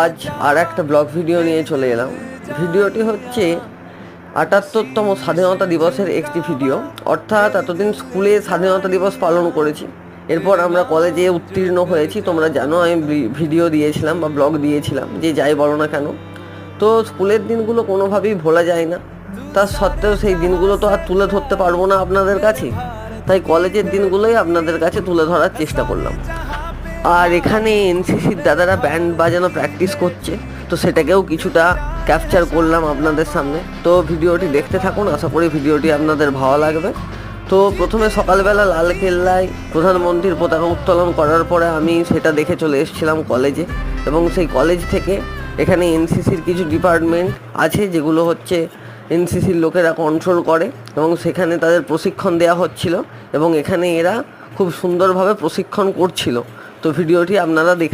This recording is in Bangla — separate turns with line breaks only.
আজ আর একটা ব্লগ ভিডিও নিয়ে চলে এলাম। ভিডিওটি হচ্ছে ৭৮তম স্বাধীনতা দিবসের একটি ভিডিও। অর্থাৎ এতদিন স্কুলে স্বাধীনতা দিবস পালন করেছি, এরপর আমরা কলেজে উত্তীর্ণ হয়েছি। তোমরা জানো আমি ভিডিও দিয়েছিলাম বা ব্লগ দিয়েছিলাম, যে যাই বলো না কেন, তো স্কুলের দিনগুলো কোনোভাবেই ভোলা যায় না। তা সত্ত্বেও সেই দিনগুলো তো আর তুলে ধরতে পারবো না আপনাদের কাছে, তাই কলেজের দিনগুলোই আপনাদের কাছে তুলে ধরার চেষ্টা করলাম। আর এখানে এনসিসির দাদারা ব্যান্ড বাজানো প্র্যাকটিস করছে, তো সেটাকেও কিছুটা ক্যাপচার করলাম আপনাদের সামনে। তো ভিডিওটি দেখতে থাকুন, আশা করি ভিডিওটি আপনাদের ভালো লাগবে। তো প্রথমে সকালবেলা লালকেল্লায় প্রধানমন্ত্রীর পতাকা উত্তোলন করার পরে আমি সেটা দেখে চলে এসেছিলাম কলেজে, এবং সেই কলেজ থেকে এখানে এনসিসির কিছু ডিপার্টমেন্ট আছে যেগুলো হচ্ছে এনসিসির লোকেরা কন্ট্রোল করে, এবং সেখানে তাদের প্রশিক্ষণ দেওয়া হচ্ছিল, এবং এখানে এরা খুব সুন্দরভাবে প্রশিক্ষণ করছিল। তো ভিডিওটি আপনারা দেখতে